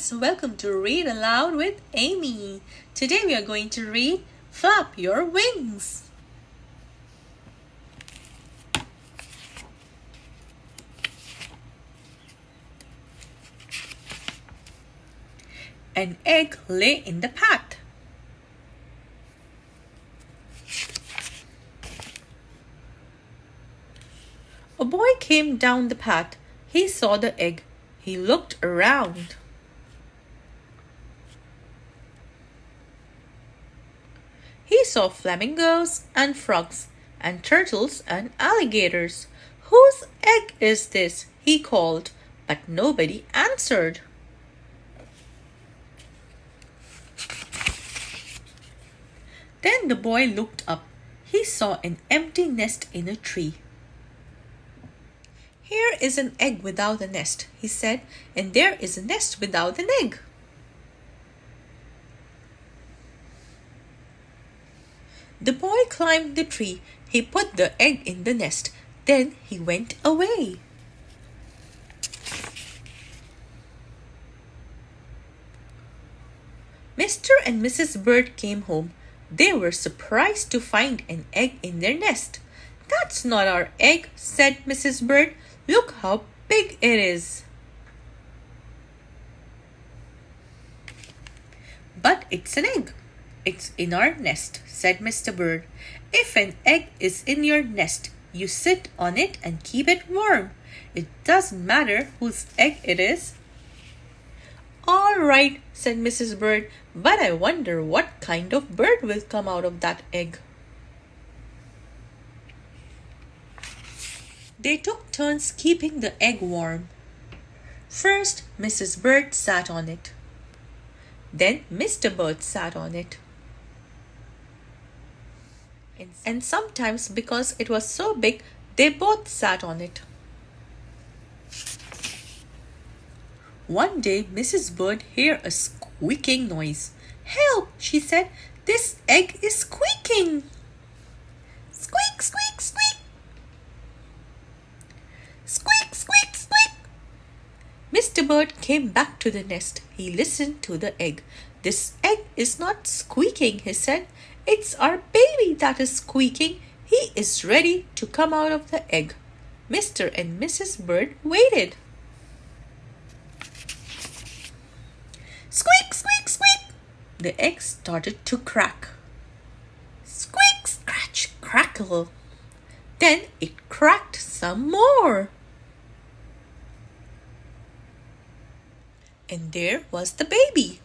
class, welcome to Read Aloud with Amy. Today we are going to read Flap Your Wings. An egg lay in the path. A boy came down the path. He saw the egg. He looked around. He saw flamingos and frogs and turtles and alligators. "Whose egg is this?" he called, but nobody answered. Then the boy looked up. He saw an empty nest in a tree. "Here is an egg without a nest," he said, "and there is a nest without an egg." The boy climbed the tree. He put the egg in the nest. Then he went away. Mr. and Mrs. Bird came home. They were surprised to find an egg in their nest. "That's not our egg," said Mrs. Bird. "Look how big it is." "But it's an egg. It's in our nest," said Mr. Bird. "If an egg is in your nest, you sit on it and keep it warm. It doesn't matter whose egg it is." "All right," said Mrs. Bird, "but I wonder what kind of bird will come out of that egg." They took turns keeping the egg warm. First, Mrs. Bird sat on it. Then Mr. Bird sat on it. And sometimes, because it was so big, they both sat on it. One day, Mrs. Bird heard a squeaking noise. "Help!" she said. "This egg is squeaking." Squeak, squeak, squeak. Squeak, squeak, squeak. Mr. Bird came back to the nest. He listened to the egg. "This egg is not squeaking," he said. "It's our baby that is squeaking. He is ready to come out of the egg." Mr. and Mrs. Bird waited. Squeak, squeak, squeak. The egg started to crack. Squeak, scratch, crackle. Then it cracked some more. And there was the baby.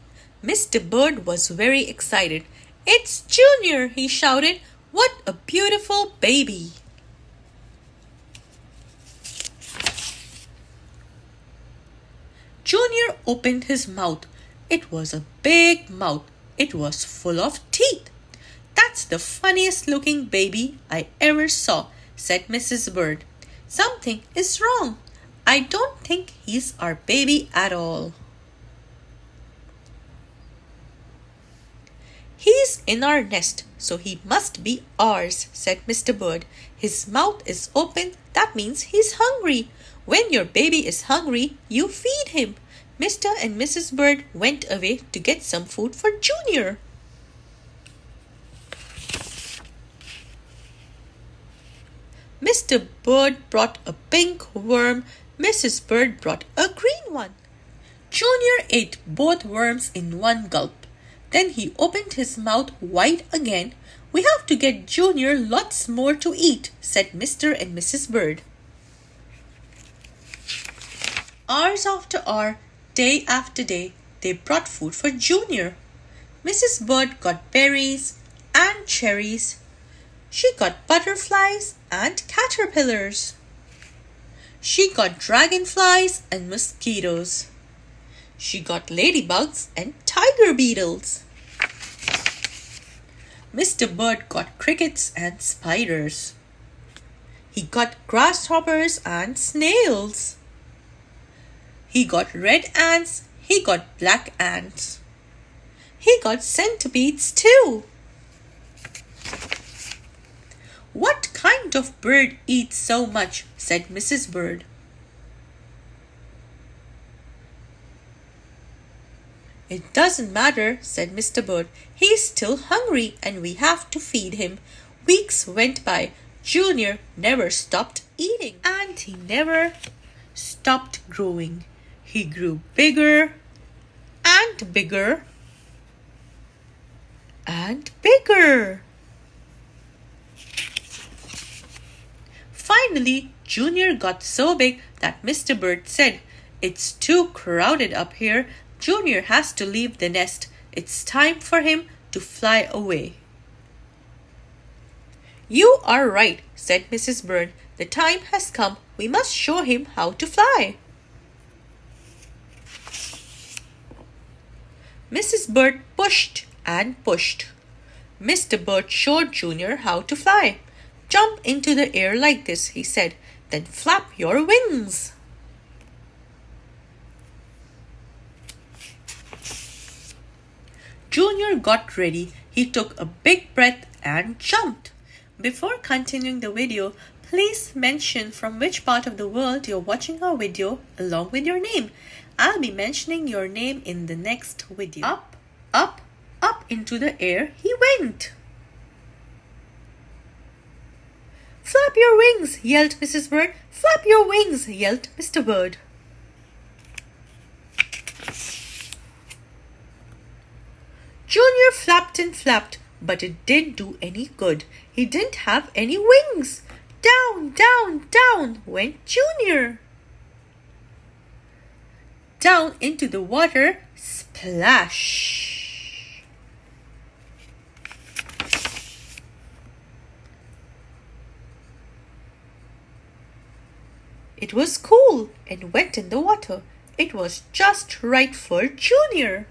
Mr. Bird was very excited. "It's Junior," he shouted. "What a beautiful baby." Junior opened his mouth. It was a big mouth. It was full of teeth. "That's the funniest looking baby I ever saw," said Mrs. Bird. "Something is wrong. I don't think he's our baby at all." "He's in our nest, so he must be ours," said Mr. Bird. "His mouth is open. That means he's hungry. When your baby is hungry, you feed him." Mr. and Mrs. Bird went away to get some food for Junior. Mr. Bird brought a pink worm. Mrs. Bird brought a green one. Junior ate both worms in one gulp. Then he opened his mouth wide again. "We have to get Junior lots more to eat," said Mr. and Mrs. Bird. Hours after hour, day after day, they brought food for Junior. Mrs. Bird got berries and cherries. She got butterflies and caterpillars. She got dragonflies and mosquitoes. She got ladybugs and tiger beetles. Mr. Bird got crickets and spiders. He got grasshoppers and snails. He got red ants. He got black ants. He got centipedes too. "What kind of bird eats so much?" said Mrs. Bird. "It doesn't matter," said Mr. Bird. "He's still hungry and we have to feed him." Weeks went by. Junior never stopped eating and he never stopped growing. He grew bigger and bigger and bigger. Finally, Junior got so big that Mr. Bird said, "It's too crowded up here. Junior has to leave the nest. It's time for him to fly away." "You are right," said Mrs. Bird. "The time has come. We must show him how to fly." Mrs. Bird pushed and pushed. Mr. Bird showed Junior how to fly. "Jump into the air like this," he said. "Then flap your wings." Junior got ready. He took a big breath and jumped. Before continuing the video, please mention from which part of the world you're watching our video along with your name. I'll be mentioning your name in the next video. Up, up, up into the air he went. "Flap your wings," yelled Mrs. Bird. "Flap your wings," yelled Mr. Bird. Junior flapped and flapped, but it didn't do any good. He didn't have any wings. Down, down, down went Junior. Down into the water, splash. It was cool and wet in the water. It was just right for Junior.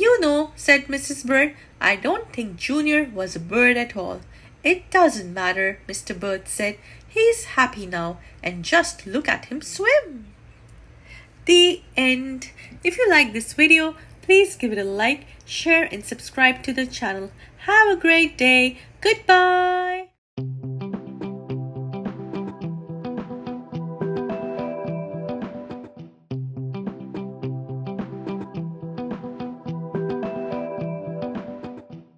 "You know," said Mrs. Bird, "I don't think Junior was a bird at all." "It doesn't matter," Mr. Bird said. "He's happy now, and just look at him swim." The end. If you like this video, please give it a like, share, and subscribe to the channel. Have a great day. Goodbye.